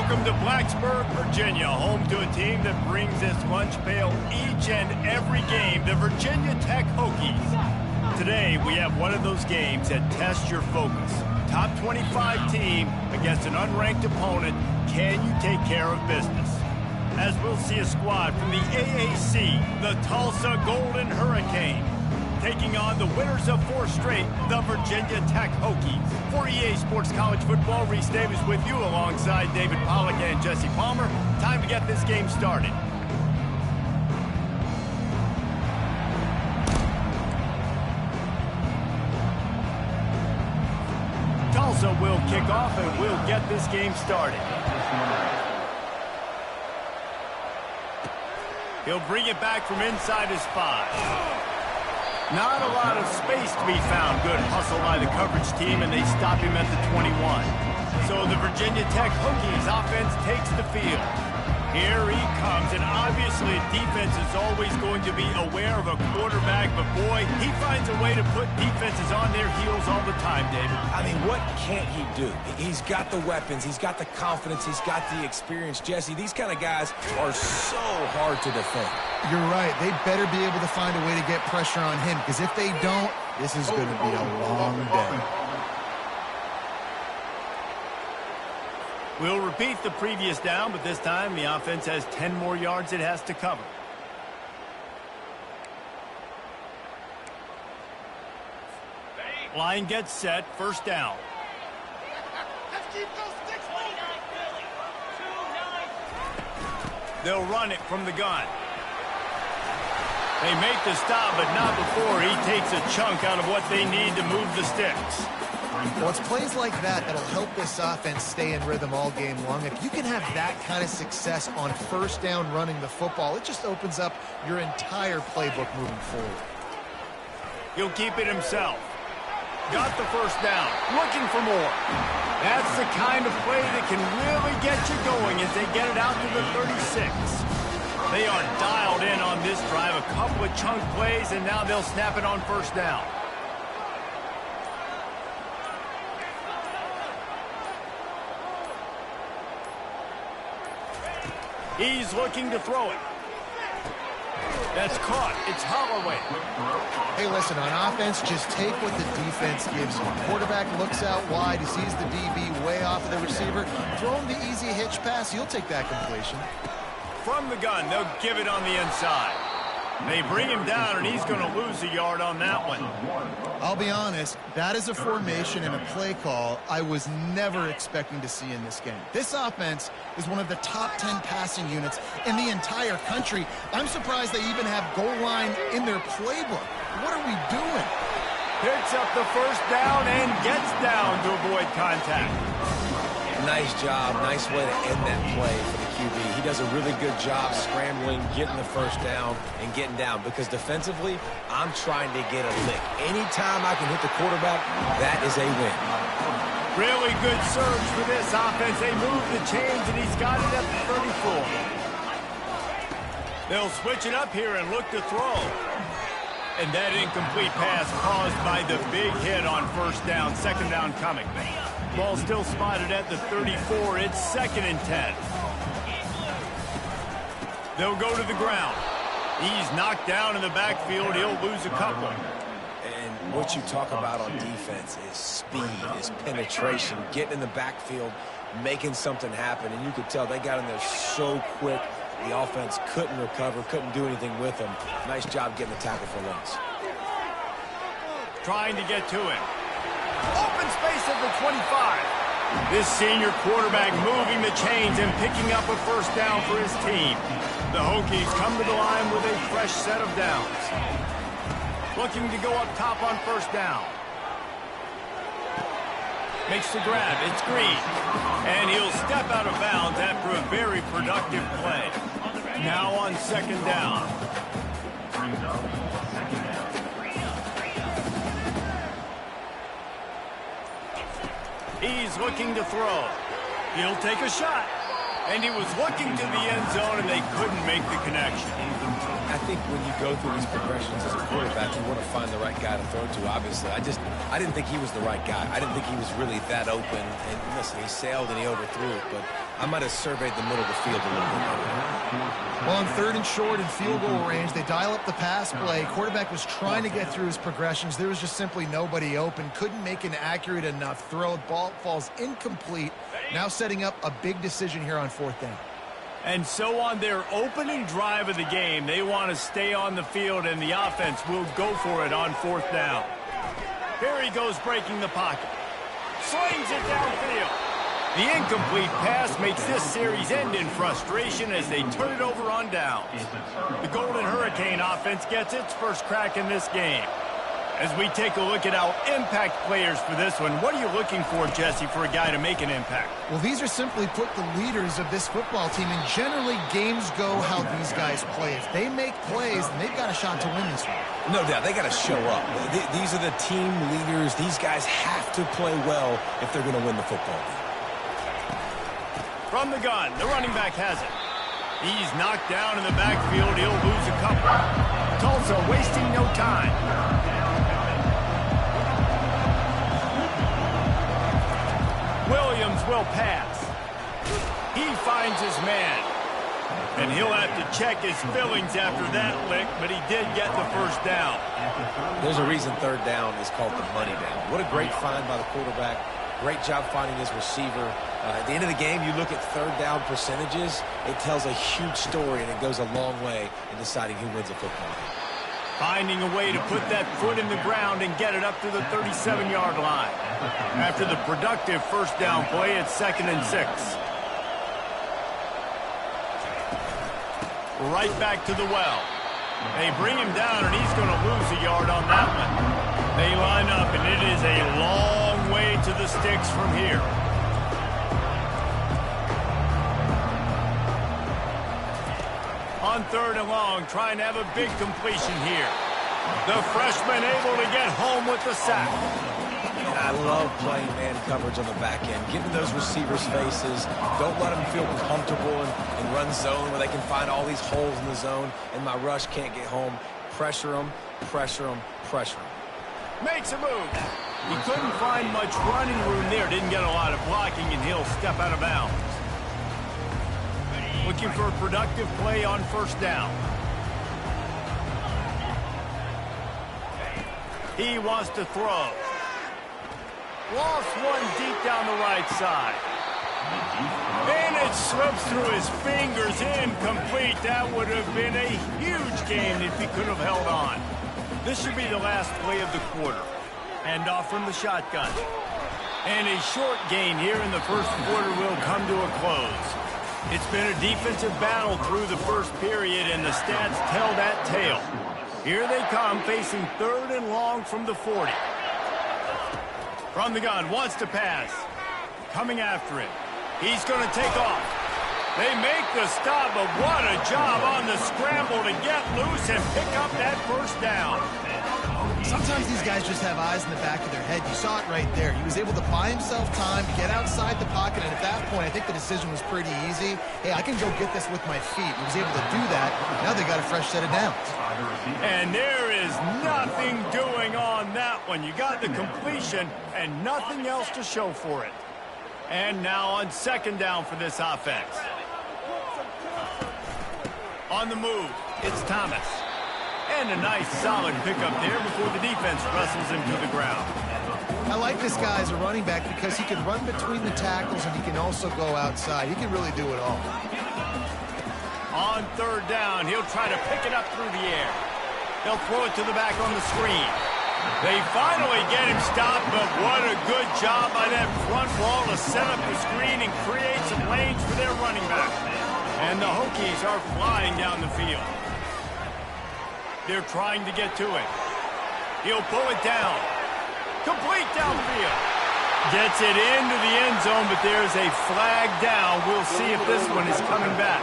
Welcome to Blacksburg, Virginia, home to a team that brings this lunch pail each and every game, the Virginia Tech Hokies. Today, we have one of those games that tests your focus. Top 25 team against an unranked opponent. Can you take care of business? As we'll see a squad from the AAC, the Tulsa Golden Hurricane, taking on the winners of 4 straight, the Virginia Tech Hokies. For EA Sports College Football, Reese Davis with you alongside David Pollack and Jesse Palmer. Time to get this game started. Tulsa will kick off and we'll get this game started. He'll bring it back from inside his 5. Not a lot of space to be found. Good hustle by the coverage team, and they stop him at the 21. So the Virginia Tech Hokies offense takes the field. Here he comes, and obviously defense is always going to be aware of a quarterback, but boy, he finds a way to put defenses on their heels all the time, David. I mean, what can't he do? He's got the weapons, he's got the confidence, he's got the experience. Jesse, these kind of guys are so hard to defend. You're right. They better be able to find a way to get pressure on him, because if they don't, this is going to be a long day. We'll repeat the previous down, but this time the offense has 10 more yards it has to cover. Line gets set, first down. They'll run it from the gun. They make the stop, but not before he takes a chunk out of what they need to move the sticks. Well, it's plays like that that'll help this offense stay in rhythm all game long. If you can have that kind of success on first down running the football, it just opens up your entire playbook moving forward. He'll keep it himself. Got the first down. Looking for more. That's the kind of play that can really get you going as they get it out to the 36. They are dialed in on this drive. A couple of chunk plays, and now they'll snap it on first down. He's looking to throw it. That's caught. It's Holloway. Hey, listen, on offense, just take what the defense gives you. Quarterback looks out wide. He sees the DB way off of the receiver. Throw him the easy hitch pass. You'll take that completion. From the gun, they'll give it on the inside. They bring him down, and he's going to lose a yard on that one. I'll be honest, that is a formation and a play call I was never expecting to see in this game. This offense is one of the top 10 passing units in the entire country. I'm surprised they even have goal line in their playbook. What are we doing? Picks up the first down and gets down to avoid contact. Nice job. Nice way to end that play for the QB. He does a really good job scrambling, getting the first down, and getting down. Because defensively, I'm trying to get a lick. Anytime I can hit the quarterback, that is a win. Really good surge for this offense. They move the chains, and he's got it at the 34. They'll switch it up here and look to throw. And that incomplete pass caused by the big hit on first down. Second down coming. Ball still spotted at the 34. It's 2nd and 10. They'll go to the ground. He's knocked down in the backfield. He'll lose a couple. And what you talk about on defense is speed, is penetration, getting in the backfield, making something happen. And you could tell they got in there so quick. The offense couldn't recover, couldn't do anything with them. Nice job getting the tackle for loss. Trying to get to him. Open space at the 25. This senior quarterback moving the chains and picking up a first down for his team. The Hokies come to the line with a fresh set of downs. Looking to go up top on first down. Makes the grab. It's Green. And he'll step out of bounds after a very productive play. Now on second down. He's looking to throw. He'll take a shot. And he was looking to the end zone, and they couldn't make the connection. I think when you go through these progressions as a quarterback, you want to find the right guy to throw to, obviously. I didn't think he was the right guy. I didn't think he was really that open. And listen, he sailed and he overthrew it, but I might have surveyed the middle of the field a little bit better. Well, on 3rd and short and field goal range, they dial up the pass play. Quarterback was trying to get through his progressions. There was just simply nobody open. Couldn't make an accurate enough throw. Ball falls incomplete. Now setting up a big decision here on 4th down. And so on their opening drive of the game, they want to stay on the field, and the offense will go for it on 4th down. Here he goes breaking the pocket. Slings it downfield. The incomplete pass makes this series end in frustration as they turn it over on downs. The Golden Hurricane offense gets its first crack in this game. As we take a look at our impact players for this one, what are you looking for, Jesse, for a guy to make an impact? Well, these are simply put the leaders of this football team, and generally games go how these guys play. If they make plays, then they've got a shot to win this one. No doubt, they got to show up. These are the team leaders. These guys have to play well if they're going to win the football game. From the gun, the running back has it. He's knocked down in the backfield. He'll lose a couple. Tulsa wasting no time. Williams will pass. He finds his man. And he'll have to check his fillings after that lick, but he did get the first down. There's a reason 3rd down is called the money down. What a great find by the quarterback. Great job finding his receiver. At the end of the game, you look at 3rd down percentages. It tells a huge story, and it goes a long way in deciding who wins a football game. Finding a way to put that foot in the ground and get it up to the 37-yard line. After the productive first down play, it's 2nd and 6. Right back to the well. They bring him down, and he's going to lose a yard on that one. They line up, and it is a long way to the sticks from here. On 3rd and long, trying to have a big completion here. The freshman able to get home with the sack. And I love playing man coverage on the back end. Giving those receivers faces. Don't let them feel comfortable in run zone where they can find all these holes in the zone and my rush can't get home. Pressure them, pressure them, pressure them. Makes a move. He couldn't find much running room there. Didn't get a lot of blocking, and he'll step out of bounds. Looking for a productive play on 1st down. He wants to throw. Lost one deep down the right side. And it slips through his fingers, incomplete. That would have been a huge gain if he could have held on. This should be the last play of the quarter. Hand off from the shotgun. And a short gain here in the first quarter will come to a close. It's been a defensive battle through the first period, and the stats tell that tale. Here they come, facing 3rd and long from the 40. From the gun, wants to pass. Coming after it. He's going to take off. They make the stop, but what a job on the scramble to get loose and pick up that first down. Sometimes these guys just have eyes in the back of their head. You saw it right there. He was able to buy himself time, get outside the pocket, and at that point, I think the decision was pretty easy. Hey, I can go get this with my feet. He was able to do that. Now they got a fresh set of downs. And there is nothing doing on that one. You got the completion and nothing else to show for it. And now on 2nd down for this offense. On the move, it's Thomas. And a nice solid pickup there before the defense wrestles him to the ground. I like this guy as a running back because he can run between the tackles and he can also go outside. He can really do it all. On 3rd down, he'll try to pick it up through the air. They'll throw it to the back on the screen. They finally get him stopped, but what a good job by that front wall to set up the screen and create some lanes for their running back. And the Hokies are flying down the field. They're trying to get to it. He'll pull it down. Complete downfield. Gets it into the end zone, but there's a flag down. We'll see if this one is coming back.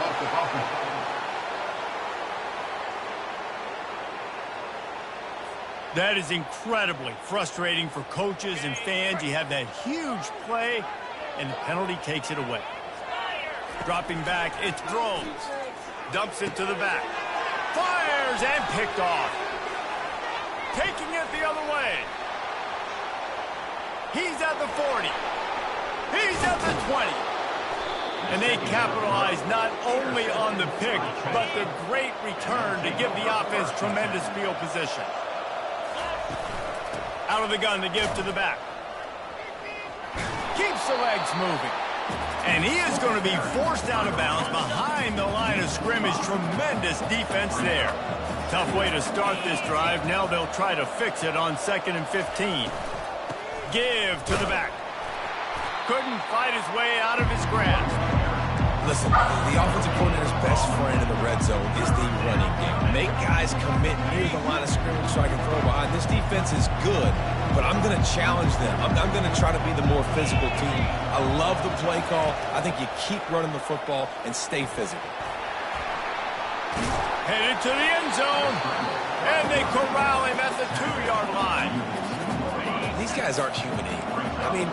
That is incredibly frustrating for coaches and fans. You have that huge play, and the penalty takes it away. Dropping back, it's Groves. Dumps it to the back. Fires and picked off. Taking it the other way. He's at the 40. He's at the 20. And they capitalize not only on the pick, but the great return to give the offense tremendous field position. Out of the gun to give to the back. Keeps the legs moving. And he is going to be forced out of bounds behind the line of scrimmage. Tremendous defense there. Tough way to start this drive. Now they'll try to fix it on 2nd and 15. Give to the back. Couldn't fight his way out of his grasp. Listen, the offensive coordinator's best friend in the red zone is the running game. Make guys commit near the line of scrimmage so I can throw behind. This defense is good, but I'm going to challenge them. I'm going to try to be the more physical team. I love the play call. I think you keep running the football and stay physical. Headed to the end zone, and they corral him at the 2-yard line. These guys aren't human beings. I mean,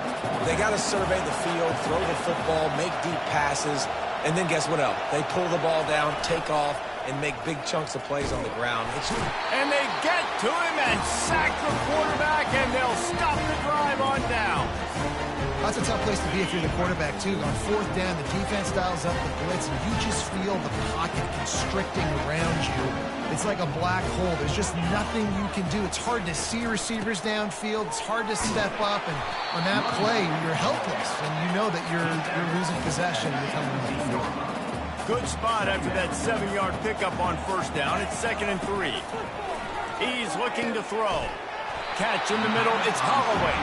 they got to survey the field, throw the football, make deep passes, and then guess what else? They pull the ball down, take off, and make big chunks of plays on the ground. And they get to him and sack the quarterback, and they'll stop the drive on down. That's a tough place to be if you're the quarterback, too. On 4th down, the defense dials up the blitz, and you just feel the pocket constricting around you. It's like a black hole. There's just nothing you can do. It's hard to see receivers downfield. It's hard to step up, and on that play, you're helpless, and you know that you're losing possession and you're coming up the field. Good spot after that 7-yard pickup on 1st down. It's 2nd and 3. He's looking to throw. Catch in the middle. It's Holloway.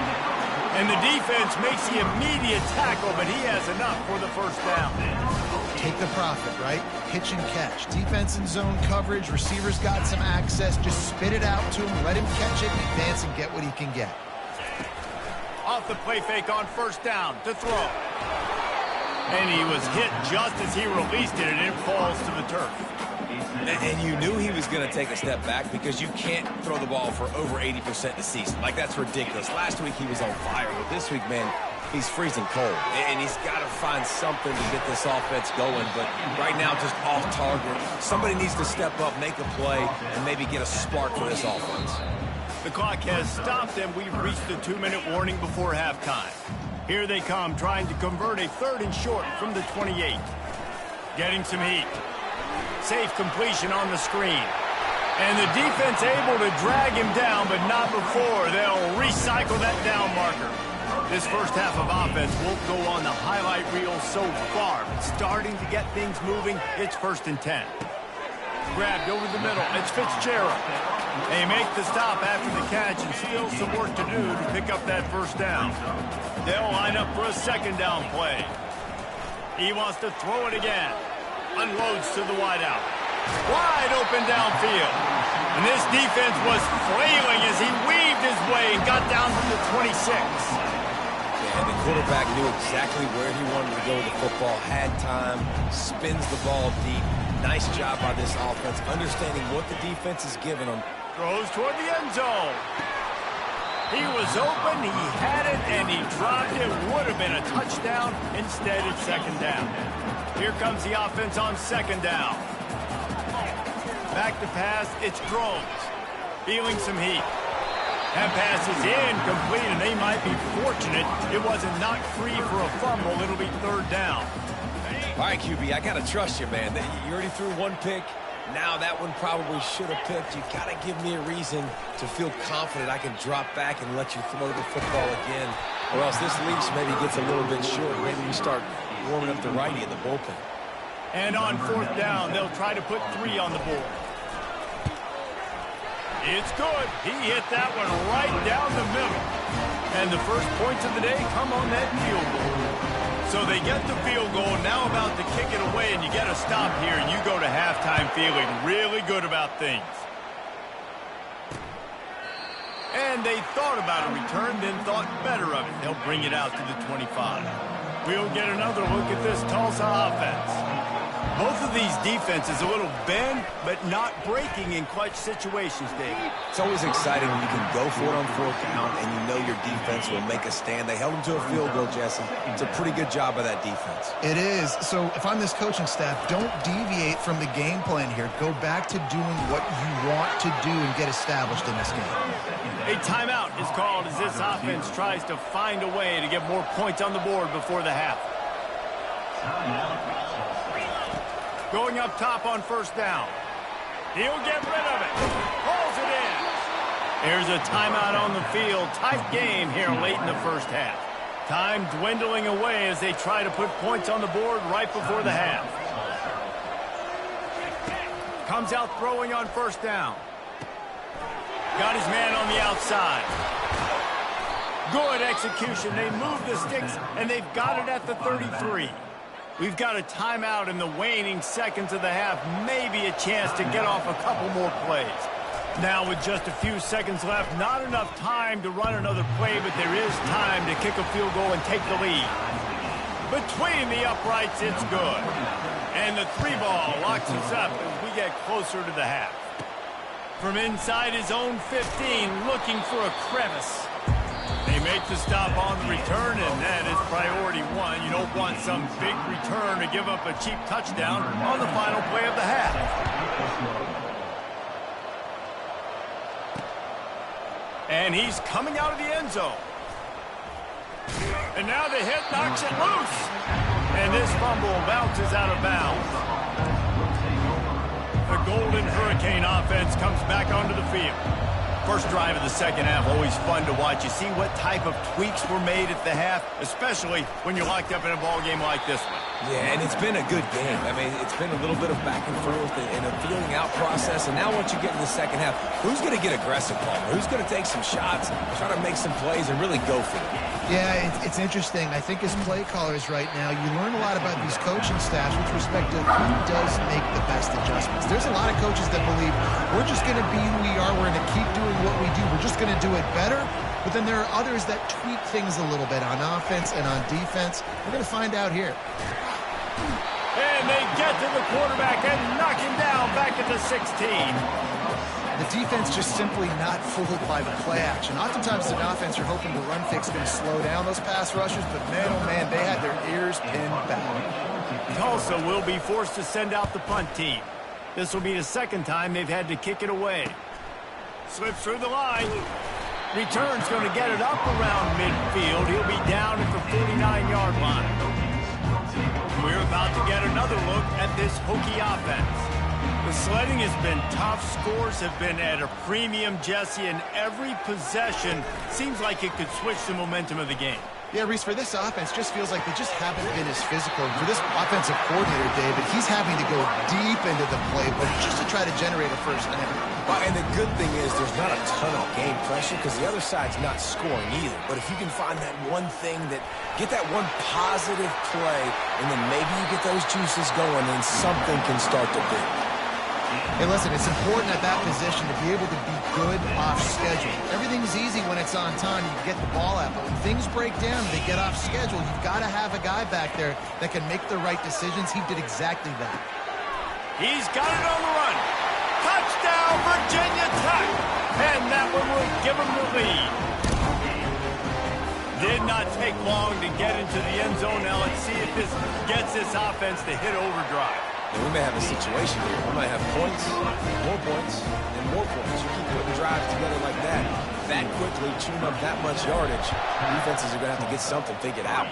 And the defense makes the immediate tackle, but he has enough for the 1st down. Take the profit, right? Pitch and catch. Defense in zone coverage. Receivers got some access. Just spit it out to him. Let him catch it and advance and get what he can get. Off the play fake on 1st down to throw. And he was hit just as he released it, and it falls to the turf. And you knew he was going to take a step back because you can't throw the ball for over 80% in the season. Like, that's ridiculous. Last week he was on fire, but this week, man, he's freezing cold. And he's got to find something to get this offense going. But right now, just off target. Somebody needs to step up, make a play, and maybe get a spark for this offense. The clock has stopped, and we've reached the 2-minute warning before halftime. Here they come, trying to convert a 3rd and short from the 28. Getting some heat. Safe completion on the screen. And the defense able to drag him down, but not before they'll recycle that down marker. This first half of offense won't go on the highlight reel so far, but starting to get things moving. It's 1st and 10. Grabbed over the middle. It's Fitzgerald. They make the stop after the catch, and still some work to do to pick up that 1st down. They'll line up for a 2nd down play. He wants to throw it again. Unloads to the wideout. Wide open downfield. And this defense was flailing as he weaved his way and got down to the 26. Yeah, and the quarterback knew exactly where he wanted to go with the football, had time, spins the ball deep. Nice job by this offense, understanding what the defense is giving them. Throws toward the end zone. He was open, he had it, and he dropped it. Would have been a touchdown. Instead, it's 2nd down. Here comes the offense on 2nd down. Back to pass, it's Drones. Feeling some heat. That pass is incomplete, and they might be fortunate it wasn't knocked free for a fumble. It'll be 3rd down. All right, QB, I got to trust you, man. You already threw one pick. Now that one probably should have picked. You got to give me a reason to feel confident I can drop back and let you throw the football again. Or else this leash maybe gets a little bit short. Maybe we start warming up the righty in the bullpen. And on 4th down, they'll try to put 3 on the board. It's good. He hit that one right down the middle. And the first points of the day come on that field goal. So they get the field goal, now about to kick it away, and you get a stop here, and you go to halftime feeling really good about things. And they thought about a return, then thought better of it. They'll bring it out to the 25. We'll get another look at this Tulsa offense. Both of these defenses a little bend, but not breaking in clutch situations, David. It's always exciting when you can go for it on 4th down and you know your defense will make a stand. They held them to a field goal, Jesse. It's a pretty good job by that defense. It is. So if I'm this coaching staff, don't deviate from the game plan here. Go back to doing what you want to do and get established in this game. A timeout is called as this offense tries to find a way to get more points on the board before the half. Going up top on first down. He'll get rid of it. Pulls it in. There's a timeout on the field. Tight game here late in the first half. Time dwindling away as they try to put points on the board right before the half. Comes out throwing on first down. Got his man on the outside. Good execution. They move the sticks, and they've got it at the 33. We've got a timeout in the waning seconds of the half. Maybe a chance to get off a couple more plays. Now with just a few seconds left, not enough time to run another play, but there is time to kick a field goal and take the lead. Between the uprights, it's good. And the 3-ball locks us up as we get closer to the half. From inside his own 15, looking for a crevice. They make the stop on the return, and that is priority one. You don't want some big return to give up a cheap touchdown on the final play of the half. And he's coming out of the end zone. And now the hit knocks it loose. And this fumble bounces out of bounds. The Golden Hurricane offense comes back onto the field. First drive of the second half, always fun to watch. You see what type of tweaks were made at the half, especially when you're locked up in a ball game like this one. Yeah, and it's been a good game. I mean, it's been a little bit of back and forth and a feeling out process. And now once you get in the second half, who's going to get aggressive, Palmer? Who's going to take some shots, try to make some plays, and really go for it? Yeah, it's interesting. I think as play callers right now, you learn a lot about these coaching staffs with respect to who does make the best adjustments. There's a lot of coaches that believe we're just going to be who we are. We're going to keep doing what we do. We're just going to do it better. But then there are others that tweak things a little bit on offense and on defense. We're going to find out here. And they get to the quarterback and knock him down back at the 16. The defense just simply not fooled by the play action. Oftentimes, the offense, you're hoping the run fix going to slow down those pass rushers, but man, oh man, they had their ears pinned back. Tulsa will be forced to send out the punt team. This will be the second time they've had to kick it away. Slips through the line. Return's going to get it up around midfield. He'll be down at the 49-yard line. We're about to get another look at this Hokie offense. The sledding has been tough. Scores have been at a premium, Jesse, and every possession seems like it could switch the momentum of the game. Yeah, Reese, for this offense, just feels like they just haven't been as physical. For this offensive coordinator, David, he's having to go deep into the playbook just to try to generate a first down. Well, and the good thing is there's not a ton of game pressure because the other side's not scoring either. But if you can find that one thing get that one positive play, and then maybe you get those juices going, and something can start to build. Hey, listen, it's important at that position to be able to be good off schedule. Everything's easy when it's on time. You get the ball out. But when things break down, they get off schedule. You've got to have a guy back there that can make the right decisions. He did exactly that. He's got it on the run. Touchdown, Virginia Tech. And that one will give him the lead. Did not take long to get into the end zone. Now let's see if this gets this offense to hit overdrive. And we may have a situation here. We might have points, and more points. You keep putting drives together like that quickly, chewing up that much yardage. Defenses are going to have to get something figured out.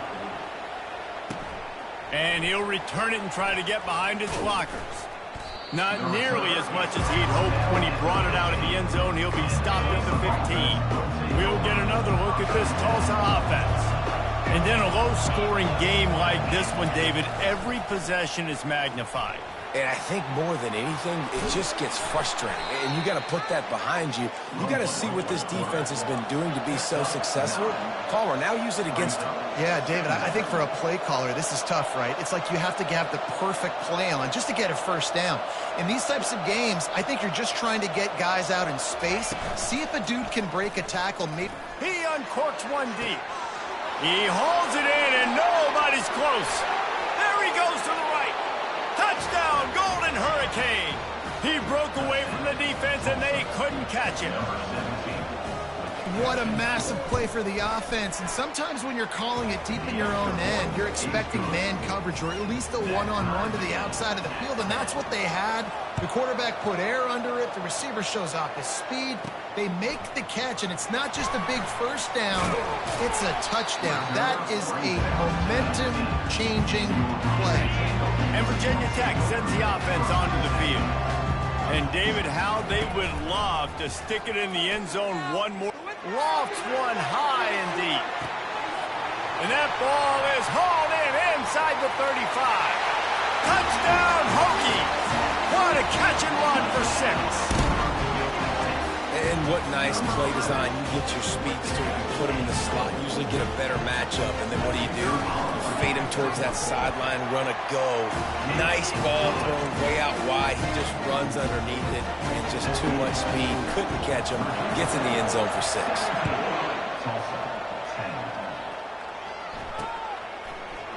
And he'll return it and try to get behind his blockers. Not nearly as much as he'd hoped when he brought it out of the end zone. He'll be stopped at the 15. We'll get another look at this Tulsa offense. And then a low-scoring game like this one, David, every possession is magnified. And I think more than anything, it just gets frustrating. And you got to put that behind you. You got to see what this defense has been doing to be so successful. Palmer, now use it against them. Yeah, David, I think for a play caller, this is tough, right? It's like you have to have the perfect play on just to get a first down. In these types of games, I think you're just trying to get guys out in space. See if a dude can break a tackle. Maybe he uncorks one deep. He hauls it in, and nobody's close. There he goes to the right. Touchdown, Golden Hurricane. He broke away from the defense, and they couldn't catch him. What a massive play for the offense. And sometimes when you're calling it deep in your own end, you're expecting man coverage or at least a one-on-one to the outside of the field, and that's what they had. The quarterback put air under it. The receiver shows off his speed. They make the catch, and it's not just a big first down. It's a touchdown. That is a momentum-changing play. And Virginia Tech sends the offense onto the field. And, David, how they would love to stick it in the end zone one more. Lofts one high and deep. And that ball is hauled in inside the 35. Touchdown, Hokies. What a catch and run for 6. And what nice play design. You get your speedster, you put him in the slot, usually get a better matchup. And then what do? You fade him towards that sideline, run a go. Nice ball thrown way out wide. He just runs underneath it and just too much speed. Couldn't catch him. Gets in the end zone for 6.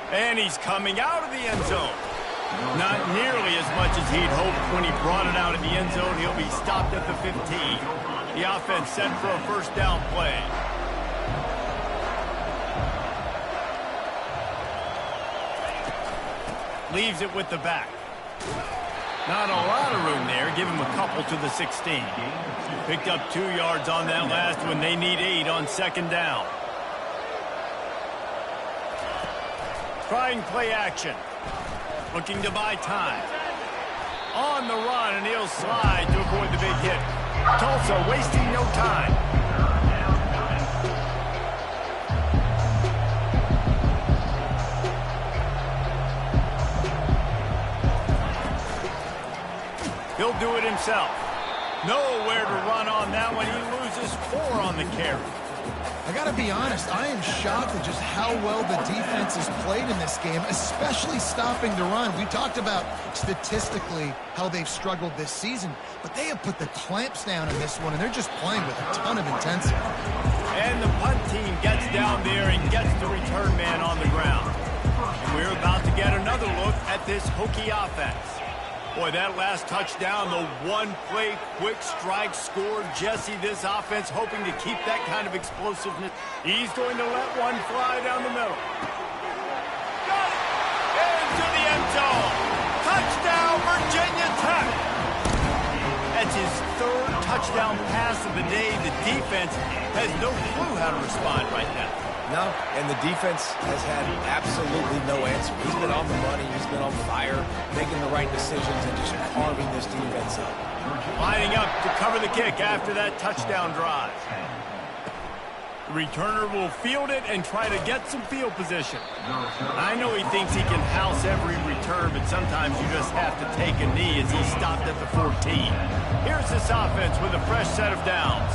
And he's coming out of the end zone. Not nearly as much as he'd hoped when he brought it out of the end zone. He'll be stopped at the 15. The offense set for a first down play. Leaves it with the back. Not a lot of room there. Give him a couple to the 16. Picked up 2 yards on that last one. They need 8 on second down. Trying play action. Looking to buy time. On the run, and he'll slide to avoid the big hit. Tulsa wasting no time. He'll do it himself. Nowhere to run on that one. He loses 4 on the carry. I got to be honest, I am shocked at just how well the defense has played in this game, especially stopping the run. We talked about statistically how they've struggled this season, but they have put the clamps down in this one, and they're just playing with a ton of intensity. And the punt team gets down there and gets the return man on the ground. And we're about to get another look at this Hokie offense. Boy, that last touchdown, the one-play quick strike score. Jesse, this offense hoping to keep that kind of explosiveness. He's going to let one fly down the middle. Got it! Into the end zone. Touchdown, Virginia Tech. That's his 3rd touchdown pass of the day. The defense has no clue how to respond right now. No, and the defense has had absolutely no answer. He's been on the money. He's been on fire, making the right decisions and just carving this defense up. Lining up to cover the kick after that touchdown drive. The returner will field it and try to get some field position. I know he thinks he can house every return, but sometimes you just have to take a knee as he stopped at the 14. Here's this offense with a fresh set of downs.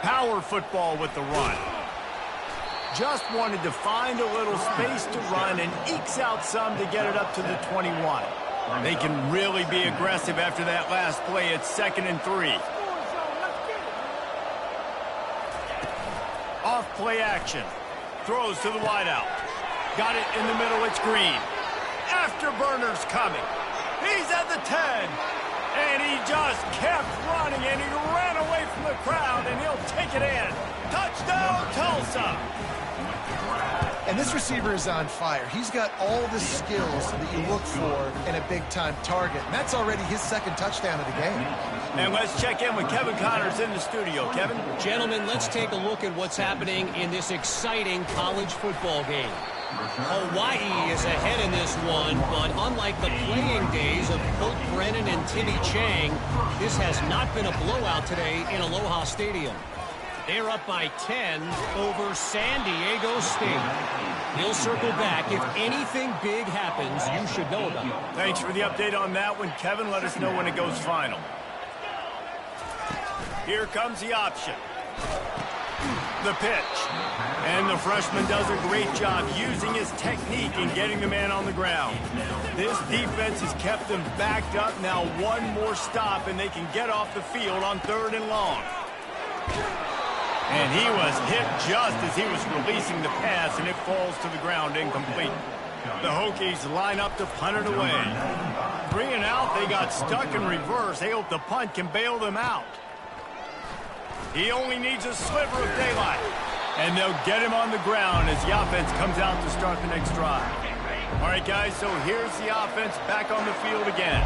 Power football with the run. Just wanted to find a little space to run and ekes out some to get it up to the 21. They can really be aggressive after that last play. It's 2nd and 3. Off play action. Throws to the wideout. Got it in the middle. It's Green. Afterburner's coming. He's at the 10. And he just kept running, and he ran away from the crowd, and he'll take it in. Touchdown, Tulsa! And this receiver is on fire. He's got all the skills that you look for in a big-time target. And that's already his 2nd touchdown of the game. And let's check in with Kevin Connors in the studio. Kevin? Gentlemen, let's take a look at what's happening in this exciting college football game. Hawaii is ahead in this one, but unlike the playing days of Colt Brennan and Timmy Chang, this has not been a blowout today in Aloha Stadium. They're up by 10 over San Diego State. He'll circle back. If anything big happens, you should know about it. Thanks for the update on that one, Kevin. Let us know when it goes final. Here comes the option. The pitch. And the freshman does a great job using his technique and getting the man on the ground. This defense has kept them backed up. Now one more stop, and they can get off the field on 3rd and long. And he was hit just as he was releasing the pass, and it falls to the ground incomplete. The Hokies line up to punt it away. 3 and out, they got stuck in reverse. They hope the punt can bail them out. He only needs a sliver of daylight. And they'll get him on the ground as the offense comes out to start the next drive. All right, guys, so here's the offense back on the field again.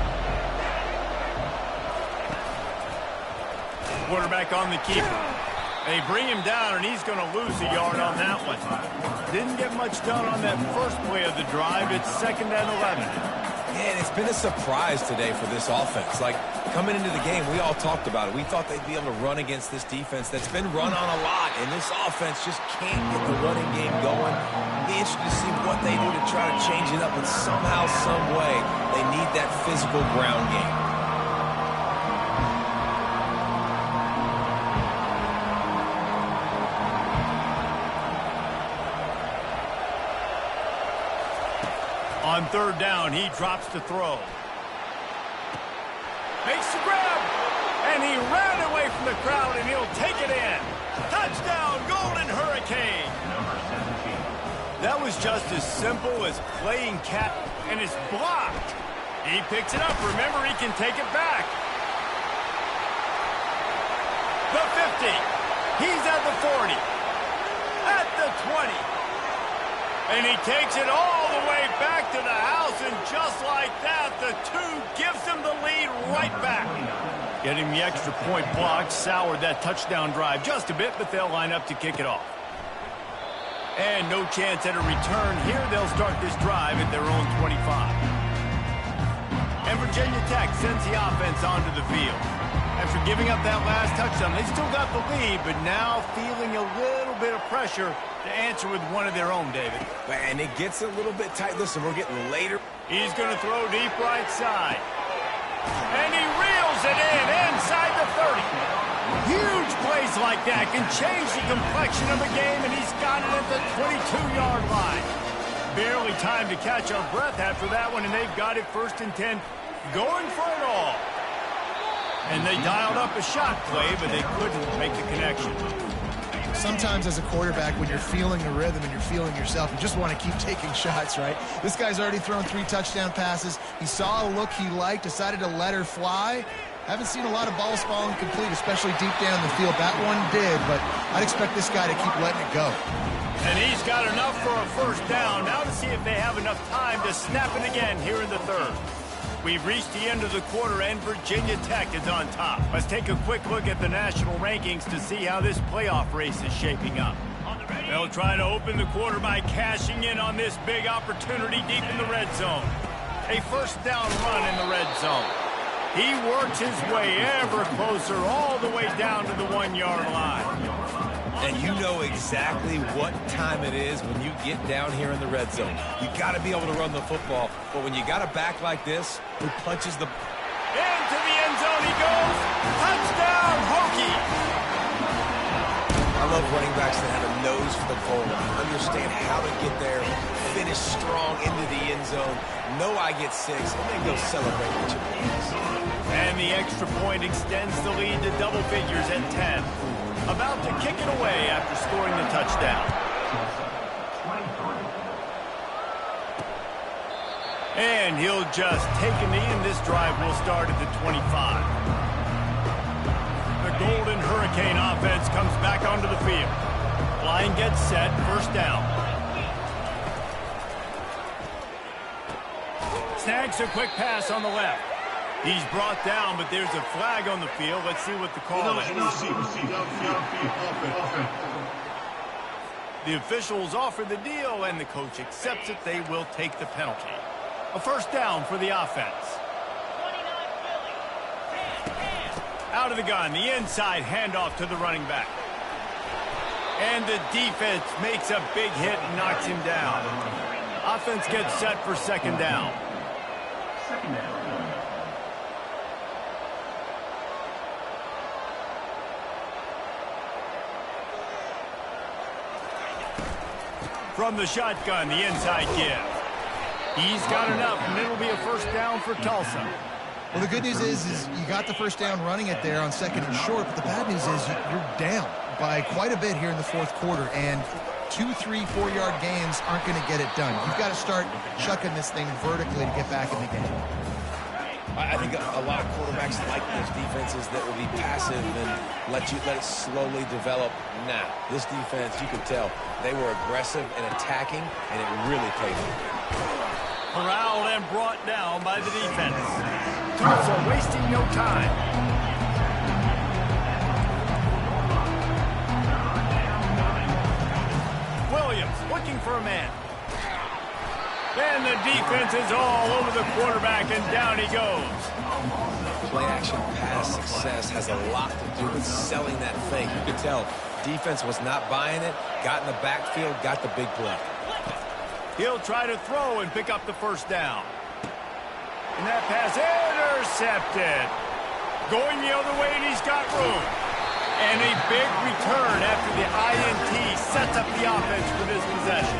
Quarterback on the keeper. They bring him down, and he's going to lose a yard on that one. Didn't get much done on that first play of the drive. It's 2nd and 11. Man, it's been a surprise today for this offense. Like, coming into the game, we all talked about it. We thought they'd be able to run against this defense that's been run on a lot, and this offense just can't get the running game going. Be interested to see what they do to try to change it up, but somehow, some way, they need that physical ground game. On 3rd down, he drops to throw. Makes the grab, and he ran away from the crowd, and he'll take it in. Touchdown, Golden Hurricane. That was just as simple as playing cat, and it's blocked. He picks it up. Remember, he can take it back. The 50. He's at the 40. At the 20. And he takes it all the way back to the house, and just like that, the 2 gives him the lead right back. Getting the extra point blocked soured that touchdown drive just a bit, but they'll line up to kick it off. And no chance at a return here. They'll start this drive at their own 25. And Virginia Tech sends the offense onto the field. After giving up that last touchdown, they still got the lead, but now feeling a little bit of pressure to answer with one of their own, David. And it gets a little bit tight. Listen, we're getting later. He's going to throw deep right side. And he reels it in inside the 30. Huge plays like that can change the complexion of a game, and he's got it at the 22-yard line. Barely time to catch our breath after that one, and they've got it 1st and 10, going for it all. And they dialed up a shot play, but they couldn't make the connection. Sometimes as a quarterback, when you're feeling the rhythm and you're feeling yourself, you just want to keep taking shots, right? This guy's already thrown 3 touchdown passes. He saw a look he liked, decided to let her fly. Haven't seen a lot of balls falling complete, especially deep down the field. That one did, but I'd expect this guy to keep letting it go. And he's got enough for a 1st down. Now to see if they have enough time to snap it again here in the 3rd. We've reached the end of the quarter, and Virginia Tech is on top. Let's take a quick look at the national rankings to see how this playoff race is shaping up. They'll try to open the quarter by cashing in on this big opportunity deep in the red zone. A 1st down run in the red zone. He works his way ever closer all the way down to the 1-yard line. And you know exactly what time it is when you get down here in the red zone. You got to be able to run the football, but when you got a back like this who punches the... Into the end zone he goes. Touchdown, Hokies! I love running backs that have a nose for the goal line, understand how to get there, finish strong into the end zone, know I get 6, and then go celebrate with your boys. And the extra point extends the lead to double figures at 10. About to kick it away after scoring the touchdown. And he'll just take a knee, and this drive will start at the 25. The Golden Hurricane offense comes back onto the field. Line gets set, 1st down. Snags a quick pass on the left. He's brought down, but there's a flag on the field. Let's see what the call is. The officials offer the deal, and the coach accepts it. They will take the penalty. A 1st down for the offense. Out of the gun, the inside handoff to the running back. And the defense makes a big hit and knocks him down. Offense gets set for 2nd down. From the shotgun, the inside give. He's got enough, and it'll be a 1st down for Tulsa. Well, the good news is you got the 1st down running it there on 2nd and short, but the bad news is you're down. by quite a bit here in the fourth quarter, and 2, 3, 4-yard gains aren't going to get it done. You've got to start chucking this thing vertically to get back in the game. I think a lot of quarterbacks like those defenses that will be passive and let it slowly develop. Now, this defense, you could tell, they were aggressive and attacking, and it really paid off. Corralled and brought down by the defense. Tulsa wasting no time. Williams looking for a man. And the defense is all over the quarterback, and down he goes. Play-action pass success has a lot to do with selling that fake. You could tell defense was not buying it, got in the backfield, got the big play. He'll try to throw and pick up the first down. And that pass intercepted. Going the other way, and he's got room. And a big return after the INT sets up the offense for this possession.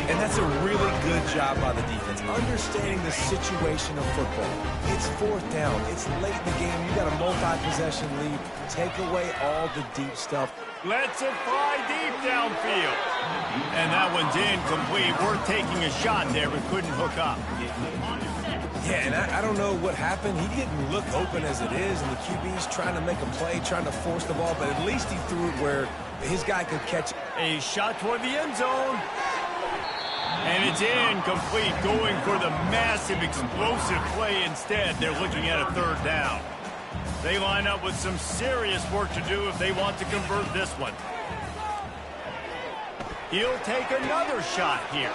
And that's a really good job by the defense, understanding the situation of football. It's fourth down. It's late in the game. You got a multi-possession lead. Take away all the deep stuff. Lets it fly deep downfield. And that one's incomplete. Worth taking a shot there, but couldn't hook up. Yeah, and I don't know what happened. He didn't look open as it is, and the QB's trying to make a play, trying to force the ball, but at least he threw it where his guy could catch it. A shot toward the end zone. And it's incomplete, going for the massive explosive play instead. They're looking at a third down. They line up with some serious work to do if they want to convert this one. He'll take another shot here.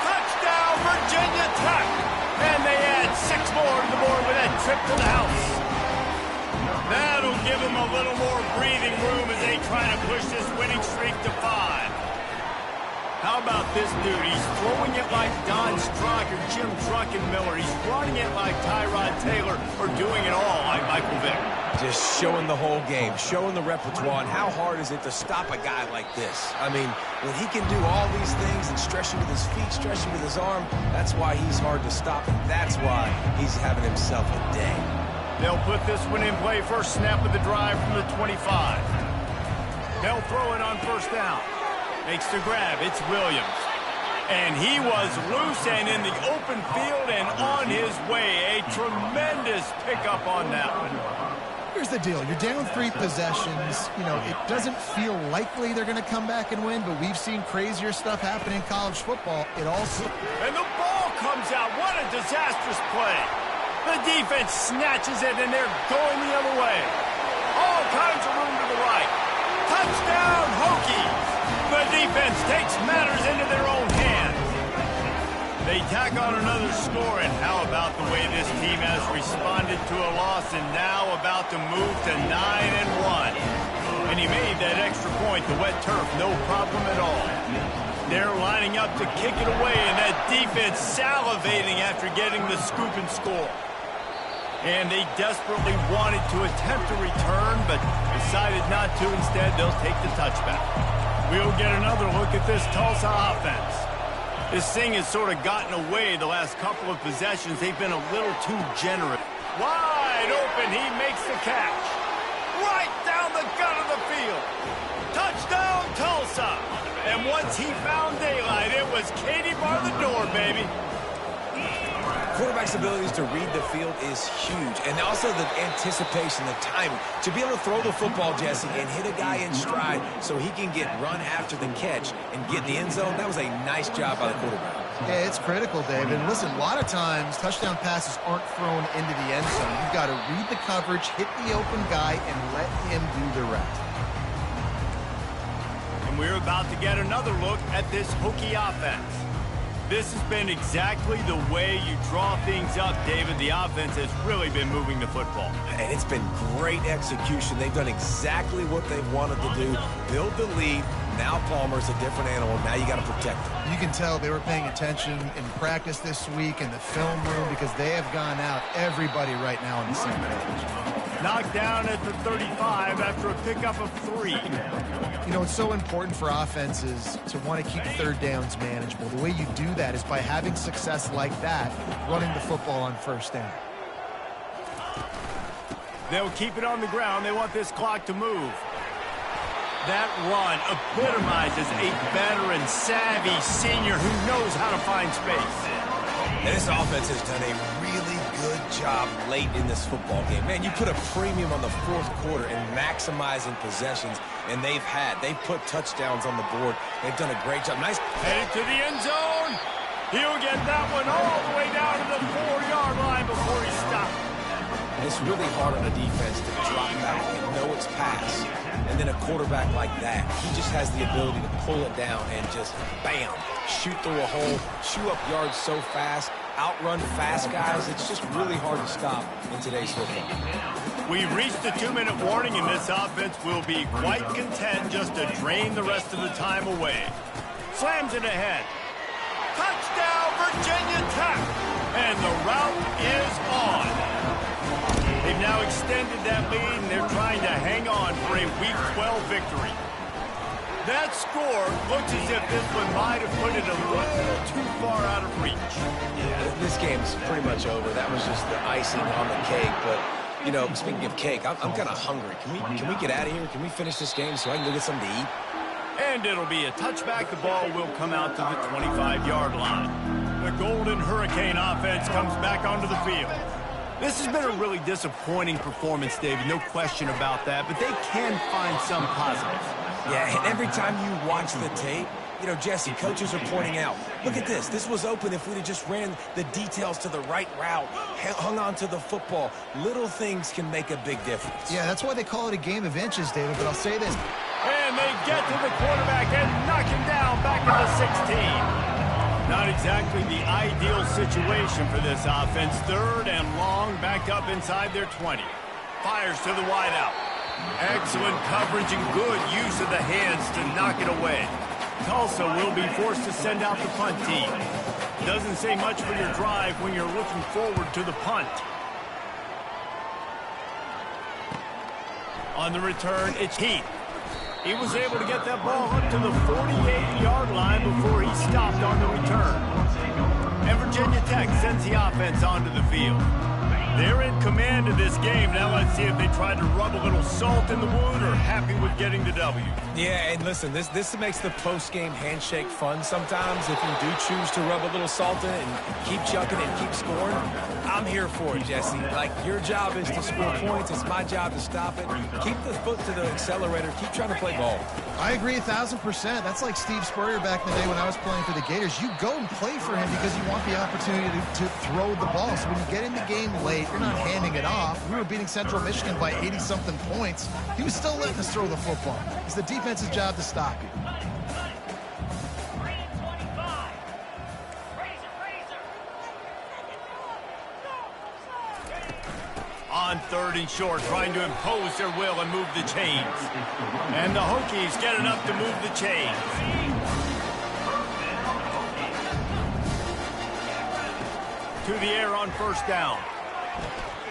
Touchdown, Virginia Tech! And they add 6 more to the board with that trip to the house. That'll give them a little more breathing room as they try to push this winning streak to 5. How about this dude? He's throwing it like Don Strock or Jim Druckenmiller. He's running it like Tyrod Taylor, or doing it all like Michael Vick. Just showing the whole game, showing the repertoire, and how hard is it to stop a guy like this? I mean, when he can do all these things and stretching with his feet, stretching with his arm, that's why he's hard to stop, and that's why he's having himself a day. They'll put this one in play. First snap of the drive from the 25. They'll throw it on first down. Makes the grab. It's Williams. And he was loose and in the open field and on his way. A tremendous pickup on that one. Here's the deal. You're down 3 possessions. You know, it doesn't feel likely they're going to come back and win, but we've seen crazier stuff happen in college football. It also... And the ball comes out. What a disastrous play. The defense snatches it, and they're going the other way. All kinds of room to the right. Touchdown, Hokies. The defense takes matters into their own hands. They tack on another score, and how about the way this team has responded to a loss and now about to move to 9-1. And he made that extra point, the wet turf, no problem at all. They're lining up to kick it away, and that defense salivating after getting the scoop and score. And they desperately wanted to attempt a return, but decided not to. Instead, they'll take the touchback. We'll get another look at this Tulsa offense. This thing has sort of gotten away the last couple of possessions. They've been a little too generous. Wide open, he makes the catch. Right down the gut of the field. Touchdown, Tulsa. And once he found daylight, it was Katie bar the door, baby. Quarterback's abilities to read the field is huge. And also the anticipation, the timing. To be able to throw the football, Jesse, and hit a guy in stride so he can get run after the catch and get in the end zone, that was a nice job by the quarterback. Yeah, it's critical, David. And listen, a lot of times touchdown passes aren't thrown into the end zone. You've got to read the coverage, hit the open guy, and let him do the rest. And we're about to get another look at this Hokie offense. This has been exactly the way you draw things up, David. The offense has really been moving the football. And it's been great execution. They've done exactly what they wanted to do. Build the lead. Now Palmer's a different animal. Now you got to protect him. You can tell they were paying attention in practice this week in the film room because they have gone out, everybody right now on the same page. Knocked down at the 35 after a pickup of 3. You know, it's so important for offenses to want to keep third downs manageable. The way you do that is by having success like that, running the football on first down. They'll keep it on the ground. They want this clock to move. That run epitomizes a veteran, savvy senior who knows how to find space. And this offense has done a really good job late in this football game. Man, you put a premium on the fourth quarter and maximizing possessions, and they've put touchdowns on the board. They've done a great job. Nice. Headed to the end zone. He'll get that one all the way down to the 4-yard line before he stops. It's really hard on a defense to drop back and know it's pass. And then a quarterback like that, he just has the ability to pull it down and just, bam, shoot through a hole, chew up yards so fast, outrun fast guys. It's just really hard to stop in today's football. We've reached the 2-minute warning, and this offense will be quite content just to drain the rest of the time away. Slams it ahead. Touchdown, Virginia Tech! And the route is on. They've now extended that lead, and they're trying to hang on for a Week 12 victory. That score looks as if this one might have put it a little too far out of reach. Yeah, this game's pretty much over. That was just the icing on the cake. But, you know, speaking of cake, I'm kind of hungry. Can we get out of here? Can we finish this game so I can go get something to eat? And it'll be a touchback. The ball will come out to the 25-yard line. The Golden Hurricane offense comes back onto the field. This has been a really disappointing performance, David, no question about that, but they can find some positives. Yeah, and every time you watch the tape, you know, Jesse, coaches are pointing out, look at this. This was open if we'd have just ran the details to the right route, hung on to the football. Little things can make a big difference. Yeah, that's why they call it a game of inches, David, but I'll say this. And they get to the quarterback and knock him down back at the 16. Not exactly the ideal situation for this offense. 3rd and long, back up inside their 20. Fires to the wideout. Excellent coverage and good use of the hands to knock it away. Tulsa will be forced to send out the punt team. Doesn't say much for your drive when you're looking forward to the punt. On the return, it's Heath. He was able to get that ball up to the 48-yard line before he stopped on the return. And Virginia Tech sends the offense onto the field. They're in command of this game. Now let's see if they try to rub a little salt in the wound or happy with getting the W. Yeah, and listen, this makes the post-game handshake fun sometimes. If you do choose to rub a little salt in it and keep chucking and keep scoring, I'm here for it, Jesse. Like, your job is to score points. It's my job to stop it. Keep the foot to the accelerator. Keep trying to play ball. I agree 1,000%. That's like Steve Spurrier back in the day when I was playing for the Gators. You go and play for him because you want the opportunity to throw the ball. So when you get in the game late, you're not handing it off. We were beating Central Michigan by 80-something points. He was still letting us throw the football. It's the defense's job to stop you. On 3rd and short, trying to impose their will and move the chains. And the Hokies get enough to move the chains. To the air on 1st down.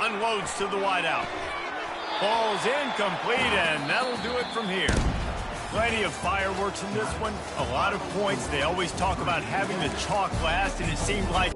Unloads to the wideout. Ball's incomplete, and that'll do it from here. Plenty of fireworks in this one. A lot of points. They always talk about having the chalk last, and it seemed like